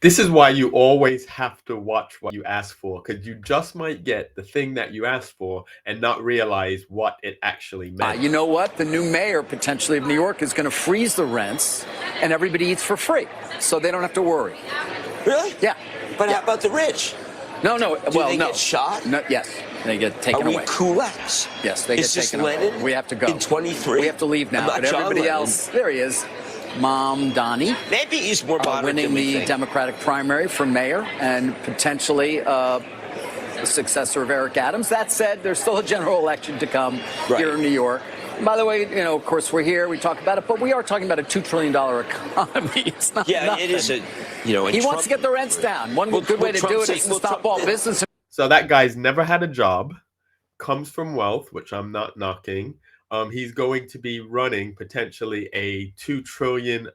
This is why you always have to watch what you ask for, because you just might get the thing that you asked for and not realize what it actually meant. You know what? The new mayor potentially of New York is going to freeze the rents and everybody eats for free. So they don't have to worry. Really? Yeah. But how about the rich? No. Do they get shot? No, yes. They get taken away. Are we kulaks? Yes, they get taken away. We have to go. In 23? We have to leave now. But everybody else, there he is. Mom, Donnie. Maybe he's more moderate winning than we the think. Democratic primary for mayor and potentially the successor of Eric Adams. That said, there's still a general election to come here in New York. By the way, of course, we're here, we talk about it, but we are talking about a $2 trillion economy. It's not nothing. It is a, He wants to get the rents down. One good way to do it is to stop all business. So that guy's never had a job, comes from wealth, which I'm not knocking. He's going to be running potentially a $2 trillion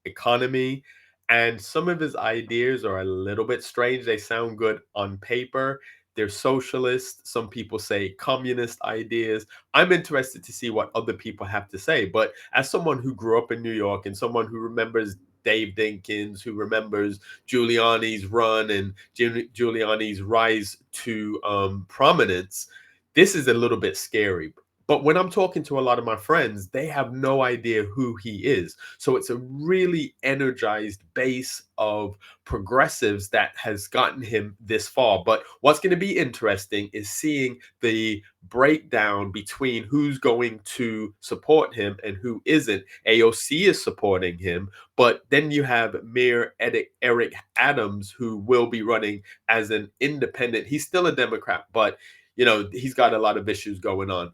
economy. And some of his ideas are a little bit strange. They sound good on paper. They're socialist. Some people say communist ideas. I'm interested to see what other people have to say. But as someone who grew up in New York and someone who remembers Dave Dinkins, who remembers Giuliani's run and Giuliani's rise to prominence, this is a little bit scary. But when I'm talking to a lot of my friends, they have no idea who he is. So it's a really energized base of progressives that has gotten him this far. But what's going to be interesting is seeing the breakdown between who's going to support him and who isn't. AOC is supporting him, but then you have Mayor Eric Adams, who will be running as an independent. He's still a Democrat, but he's got a lot of issues going on.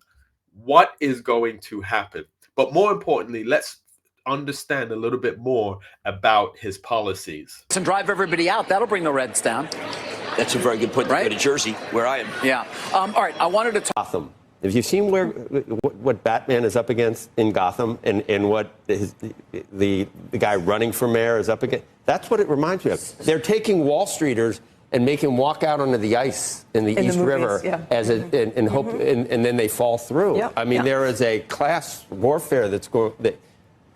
What is going to happen? But more importantly, let's understand a little bit more about his policies. And drive everybody out. That'll bring the rents down. That's a very good point. Right? To Jersey, where I am. Yeah. All right. I wanted to talk. Gotham. Have you seen what Batman is up against in Gotham and what the guy running for mayor is up against? That's what it reminds me of. They're taking Wall Streeters and make him walk out onto the ice in the East River as and hope, and then they fall through. Yep. I mean, there is a class warfare that's going.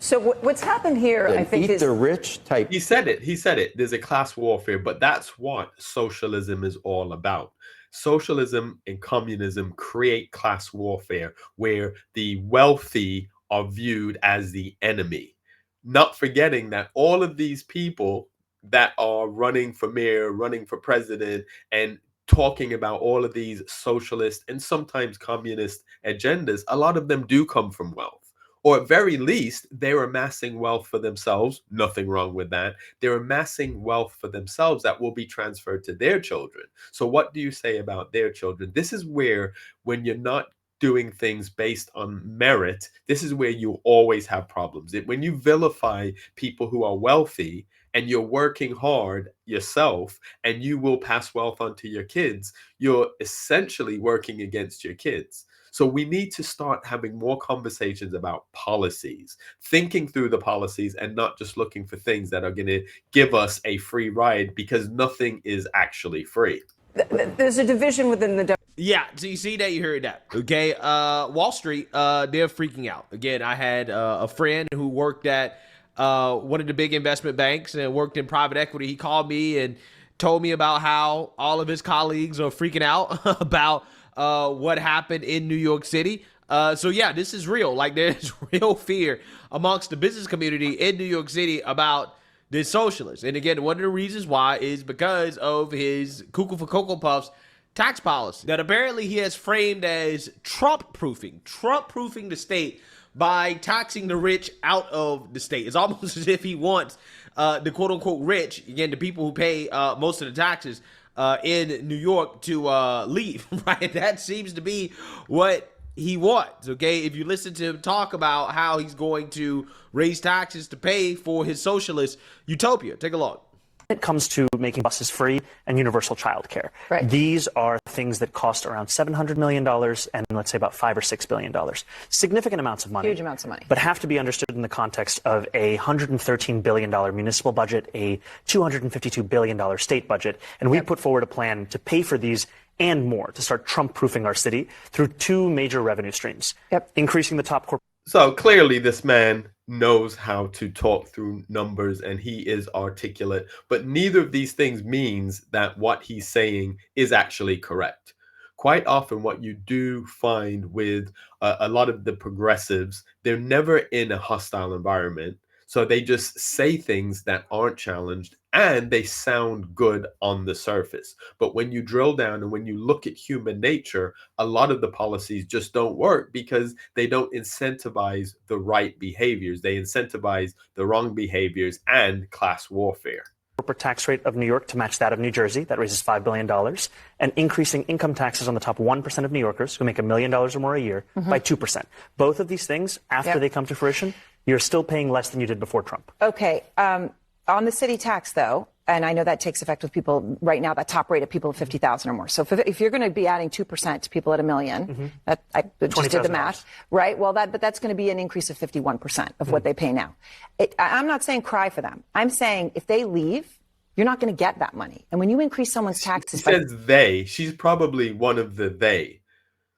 So what's happened here, I think, is the rich type. He said it. There's a class warfare, but that's what socialism is all about. Socialism and communism create class warfare where the wealthy are viewed as the enemy, not forgetting that all of these people that are running for mayor, running for president, and talking about all of these socialist and sometimes communist agendas, a lot of them do come from wealth. Or at very least, they're amassing wealth for themselves. Nothing wrong with that. They're amassing wealth for themselves that will be transferred to their children. So what do you say about their children? This is where, when you're not doing things based on merit, this is where you always have problems. When you vilify people who are wealthy and you're working hard yourself and you will pass wealth on to your kids, you're essentially working against your kids. So we need to start having more conversations about policies, thinking through the policies and not just looking for things that are going to give us a free ride, because nothing is actually free. There's a division within the Yeah, so you see that, you heard that. Okay, Wall Street, they're freaking out. Again, I had a friend who worked at one of the big investment banks and worked in private equity. He called me and told me about how all of his colleagues are freaking out about what happened in New York City. So yeah, this is real. Like, there's real fear amongst the business community in New York City about this socialist. And again, one of the reasons why is because of his cuckoo for Cocoa Puffs tax policy that apparently he has framed as Trump-proofing the state by taxing the rich out of the state. It's almost as if he wants the quote-unquote rich, again, the people who pay most of the taxes in New York, to leave, right? That seems to be what he wants, okay? If you listen to him talk about how he's going to raise taxes to pay for his socialist utopia, take a look. It comes to making buses free and universal child care. Right. These are things that cost around $700 million and let's say about $5 or $6 billion. Significant amounts of money. Huge amounts of money. But have to be understood in the context of a $113 billion municipal budget, a $252 billion state budget, and we put forward a plan to pay for these and more to start Trump-proofing our city through two major revenue streams. Increasing the top corporate. So clearly this man knows how to talk through numbers and he is articulate, but neither of these things means that what he's saying is actually correct. Quite often, what you do find with a lot of the progressives, they're never in a hostile environment. So they just say things that aren't challenged and they sound good on the surface. But when you drill down and when you look at human nature, a lot of the policies just don't work because they don't incentivize the right behaviors. They incentivize the wrong behaviors and class warfare. Corporate tax rate of New York to match that of New Jersey. That raises $5 billion. And increasing income taxes on the top 1% of New Yorkers who make $1 million or more a year by 2%. Both of these things, after they come to fruition, you're still paying less than you did before Trump. Okay. On the city tax, though, and I know that takes effect with people right now, that top rate of people of 50,000 or more. So if you're going to be adding 2% to people at $1 million, that I just did the math, right? Well, but that's going to be an increase of 51% of what they pay now. I'm not saying cry for them. I'm saying if they leave, you're not going to get that money. And when you increase someone's taxes, she says they. She's probably one of the they.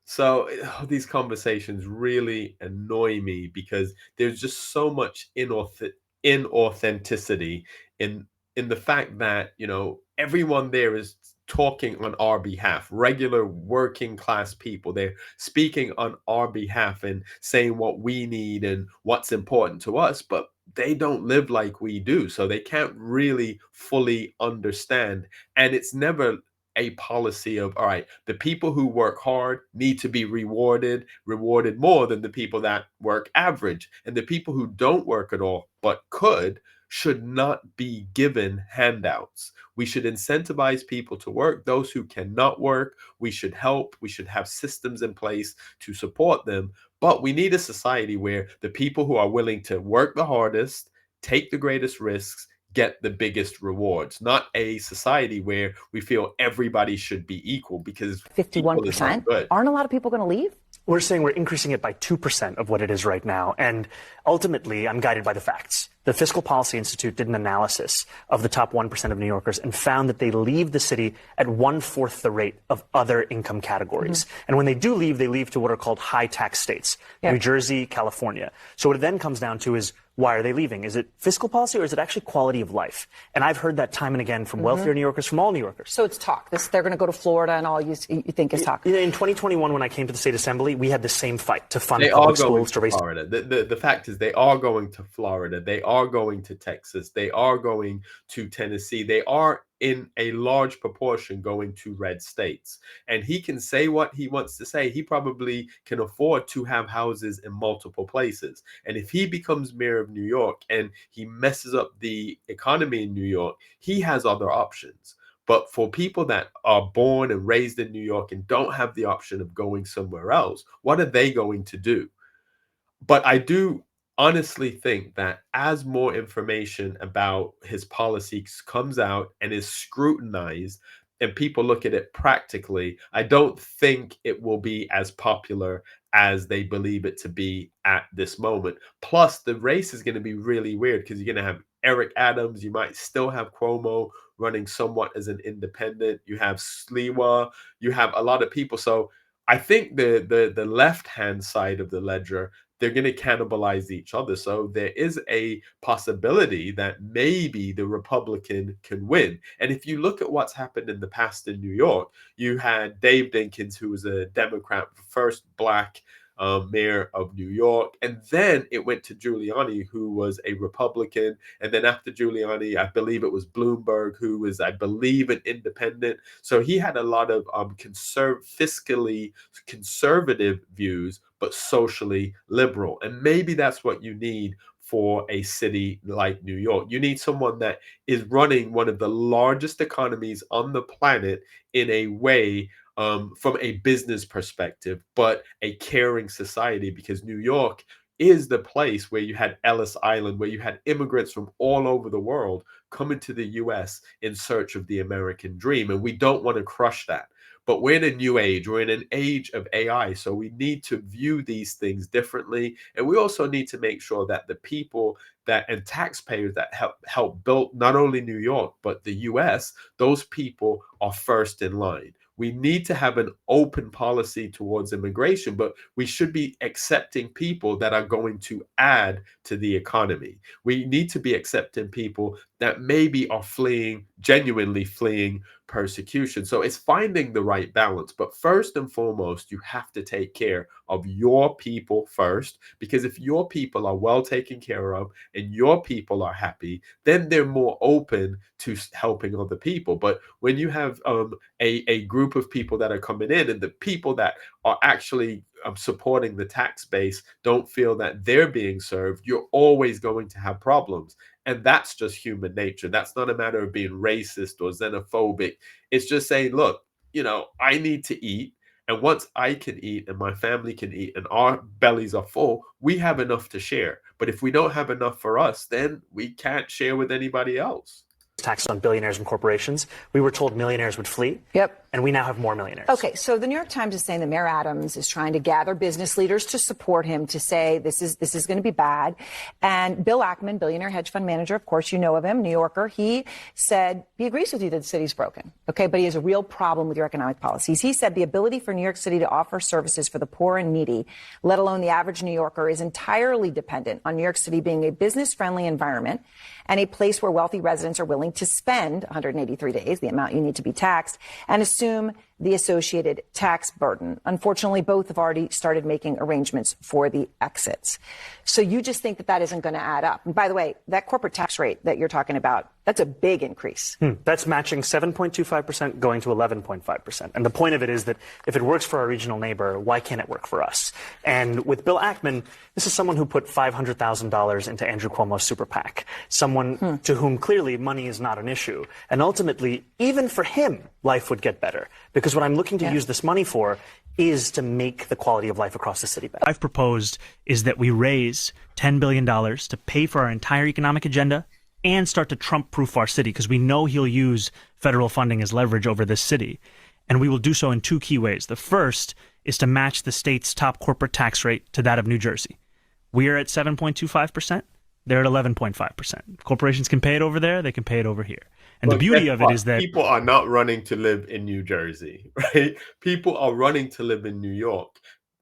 So these conversations really annoy me because there's just so much inauthenticity in the fact that, you know, everyone there is talking on our behalf, regular working class people. They're speaking on our behalf and saying what we need and what's important to us, but they don't live like we do. So they can't really fully understand. And it's never a policy of, all right, the people who work hard need to be rewarded more than the people that work average. And the people who don't work at all but could should not be given handouts. We should incentivize people to work. Those who cannot work, we should help. We should have systems in place to support them. But we need a society where the people who are willing to work the hardest, take the greatest risks, get the biggest rewards, not a society where we feel everybody should be equal because 51%. Aren't a lot of people going to leave? We're saying we're increasing it by 2% of what it is right now. And ultimately, I'm guided by the facts. The Fiscal Policy Institute did an analysis of the top 1% of New Yorkers and found that they leave the city at 1/4 the rate of other income categories. And when they leave to what are called high tax states, New Jersey, California. So what it then comes down to is, why are they leaving? Is it fiscal policy or is it actually quality of life? And I've heard that time and again from wealthier New Yorkers, from all New Yorkers. So it's talk. They're going to go to Florida and all you think is talk. In 2021, when I came to the state assembly, we had the same fight to fund public schools to raise. Florida. The fact is they are going to Florida. They are going to Texas. They are going to Tennessee. They are in a large proportion going to red states. And he can say what he wants to say. He probably can afford to have houses in multiple places. And if he becomes mayor of New York and he messes up the economy in New York, he has other options. But for people that are born and raised in New York and don't have the option of going somewhere else, what are they going to do? But I do honestly think that as more information about his policies comes out and is scrutinized and people look at it practically, I don't think it will be as popular as they believe it to be at this moment. Plus, the race is going to be really weird because you're going to have Eric Adams. You might still have Cuomo running somewhat as an independent. You have Sliwa. You have a lot of people. So I think the left-hand side of the ledger, they're going to cannibalize each other. So there is a possibility that maybe the Republican can win. And if you look at what's happened in the past in New York, you had Dave Dinkins, who was a Democrat, first black mayor of New York. And then it went to Giuliani, who was a Republican. And then after Giuliani, I believe it was Bloomberg, who was, I believe, an independent. So he had a lot of fiscally conservative views, but socially liberal. And maybe that's what you need for a city like New York. You need someone that is running one of the largest economies on the planet in a way from a business perspective, but a caring society, because New York is the place where you had Ellis Island, where you had immigrants from all over the world coming to the US in search of the American dream. And we don't want to crush that. But we're in a new age. We're in an age of AI. So we need to view these things differently. And we also need to make sure that the people that and taxpayers that help build not only New York, but the US, those people are first in line. We need to have an open policy towards immigration, but we should be accepting people that are going to add to the economy. We need to be accepting people that maybe are fleeing, genuinely fleeing persecution. So it's finding the right balance. But first and foremost, you have to take care of your people first, because if your people are well taken care of and your people are happy, then they're more open to helping other people. But when you have a group of people that are coming in, and the people that are actually supporting the tax base don't feel that they're being served, you're always going to have problems. And that's just human nature. That's not a matter of being racist or xenophobic. It's just saying, look, I need to eat. And once I can eat and my family can eat and our bellies are full, we have enough to share. But if we don't have enough for us, then we can't share with anybody else. Taxes on billionaires and corporations. We were told millionaires would flee. Yep. And we now have more millionaires. Okay, so the New York Times is saying that Mayor Adams is trying to gather business leaders to support him, to say this is going to be bad. And Bill Ackman, billionaire hedge fund manager, of course you know of him, New Yorker, he said he agrees with you that the city's broken, okay, but he has a real problem with your economic policies. He said the ability for New York City to offer services for the poor and needy, let alone the average New Yorker, is entirely dependent on New York City being a business-friendly environment and a place where wealthy residents are willing to spend 183 days, the amount you need to be taxed, and assume the associated tax burden. Unfortunately, both have already started making arrangements for the exits. So you just think that that isn't going to add up. And by the way, that corporate tax rate that you're talking about, that's a big increase. That's matching 7.25% going to 11.5%. And the point of it is that if it works for our regional neighbor, why can't it work for us? And with Bill Ackman, this is someone who put $500,000 into Andrew Cuomo's super PAC, someone to whom clearly money is not an issue. And ultimately, even for him, life would get better. Because what I'm looking to use this money for is to make the quality of life across the city better. I've proposed is that we raise $10 billion to pay for our entire economic agenda and start to Trump-proof our city, because we know he'll use federal funding as leverage over this city. And we will do so in two key ways. The first is to match the state's top corporate tax rate to that of New Jersey. We are at 7.25%. They're at 11.5%. Corporations can pay it over there. They can pay it over here. And the beauty of it is that people are not running to live in New Jersey, right? People are running to live in New York.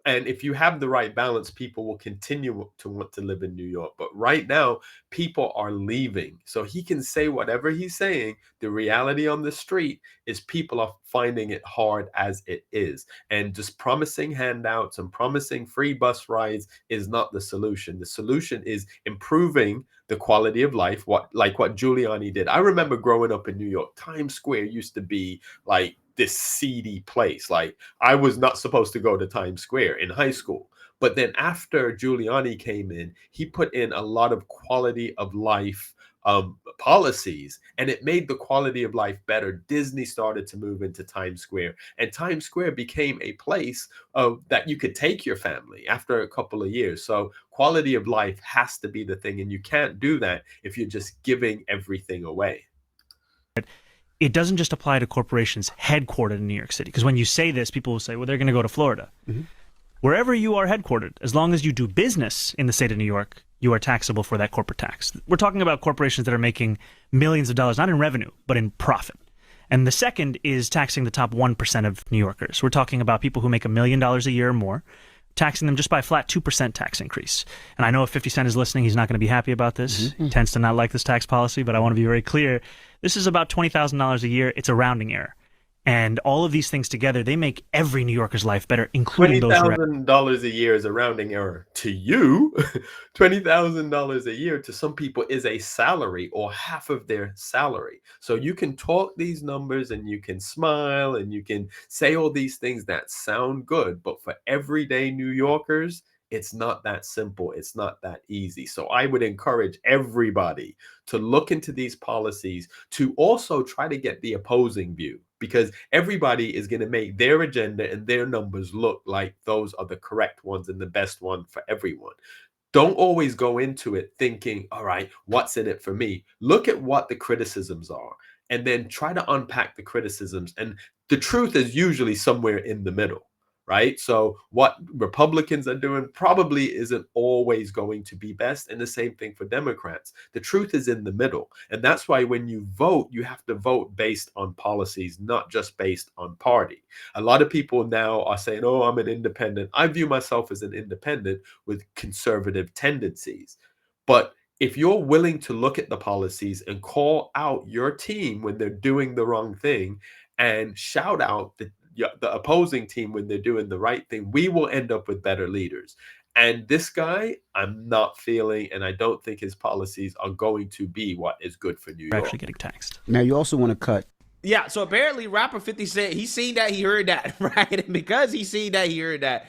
And if you have the right balance, people will continue to want to live in New York. But right now, people are leaving. So he can say whatever he's saying. The reality on the street is people are finding it hard as it is. And just promising handouts and promising free bus rides is not the solution. The solution is improving the quality of life, like what Giuliani did. I remember growing up in New York, Times Square used to be like this seedy place. Like, I was not supposed to go to Times Square in high school. But then after Giuliani came in, he put in a lot of quality of life policies, and it made the quality of life better. Disney started to move into Times Square, and Times Square became a place that you could take your family after a couple of years. So quality of life has to be the thing, and you can't do that if you're just giving everything away. it doesn't just apply to corporations headquartered in New York City. Because when you say this, people will say, well, they're going to go to Florida. Mm-hmm. Wherever you are headquartered, as long as you do business in the state of New York, you are taxable for that corporate tax. We're talking about corporations that are making millions of dollars, not in revenue, but in profit. And the second is taxing the top 1% of New Yorkers. We're talking about people who make $1 million a year or more, taxing them just by a flat 2% tax increase. And I know if 50 Cent is listening, he's not going to be happy about this. Mm-hmm. He tends to not like this tax policy, but I want to be very clear. This is about $20,000 a year. It's a rounding error. And all of these things together, they make every New Yorker's life better, including those who are... $20,000 a year is a rounding error to you. $20,000 a year to some people is a salary or half of their salary. So you can talk these numbers and you can smile and you can say all these things that sound good. But for everyday New Yorkers, it's not that simple. It's not that easy. So I would encourage everybody to look into these policies, to also try to get the opposing view, because everybody is going to make their agenda and their numbers look like those are the correct ones and the best one for everyone. Don't always go into it thinking, all right, what's in it for me? Look at what the criticisms are and then try to unpack the criticisms. And the truth is usually somewhere in the middle. right? So what Republicans are doing probably isn't always going to be best, and the same thing for Democrats. The truth is in the middle, and that's why when you vote, you have to vote based on policies, not just based on party. A lot of people now are saying, oh, I'm an independent. I view myself as an independent with conservative tendencies. But if you're willing to look at the policies and call out your team when they're doing the wrong thing and shout out the opposing team when they're doing the right thing, we will end up with better leaders. And this guy, I'm not feeling, and I don't think his policies are going to be what is good for New York. Actually getting taxed. Now, you also want to cut. Yeah, so apparently rapper 50 Cent, he seen that, he heard that, right? And because he seen that, he heard that.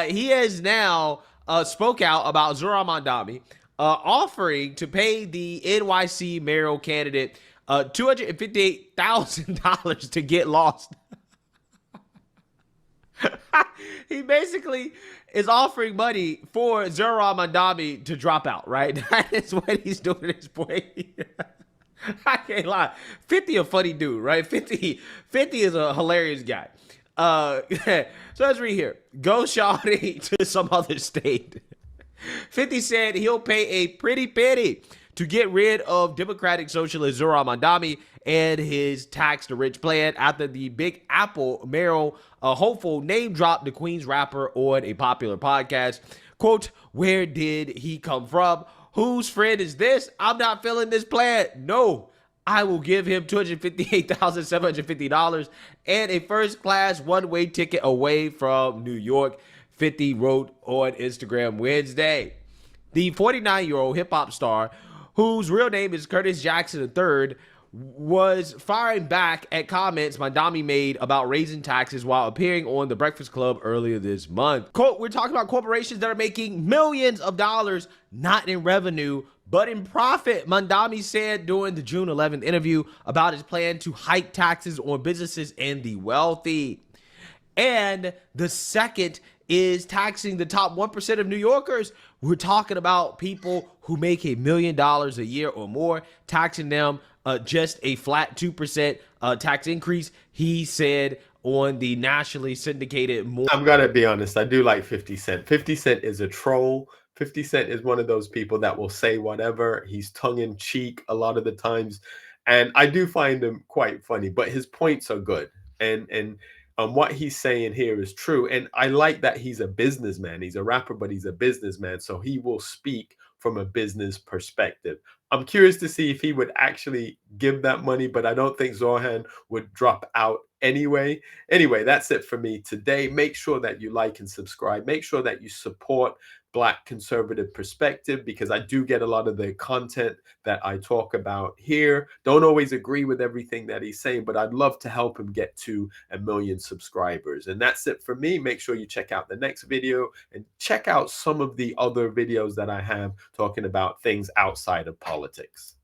He has now spoke out about Zohran Mandami offering to pay the NYC mayoral candidate $258,000 to get lost. He basically is offering money for Zohran Mandami to drop out, right? That is what he's doing at this point. I can't lie. 50 a funny dude, right? 50 is a hilarious guy. So let's read here. Go shawty to some other state. 50 said he'll pay a pretty penny to get rid of Democratic Socialist Zohran Mandami and his tax the rich plan after the Big Apple mayoral hopeful name dropped the Queens rapper on a popular podcast. Quote, where did he come from? Whose friend is this? I'm not feeling this plan. No, I will give him $258,750 and a first-class one-way ticket away from New York, 50 wrote on Instagram Wednesday. The 49-year-old hip-hop star, whose real name is Curtis Jackson III, was firing back at comments Mandami made about raising taxes while appearing on The Breakfast Club earlier this month. Quote, we're talking about corporations that are making millions of dollars, not in revenue, but in profit, Mandami said during the June 11th interview about his plan to hike taxes on businesses and the wealthy. And the second is taxing the top 1% of New Yorkers. We're talking about people who make $1 million a year or more, taxing them just a flat 2% tax increase, he said on the nationally syndicated. I'm going to be honest. I do like 50 Cent. 50 Cent is a troll. 50 Cent is one of those people that will say whatever. He's tongue in cheek a lot of the times. And I do find him quite funny, but his points are good. And what he's saying here is true. And I like that he's a businessman. He's a rapper, but he's a businessman. So he will speak from a business perspective. I'm curious to see if he would actually give that money, but I don't think Zorhan would drop out anyway. Anyway, that's it for me today. Make sure that you like and subscribe. Make sure that you support Black conservative perspective, because I do get a lot of the content that I talk about here. Don't always agree with everything that he's saying, but I'd love to help him get to 1 million subscribers. And that's it for me. Make sure you check out the next video and check out some of the other videos that I have talking about things outside of politics.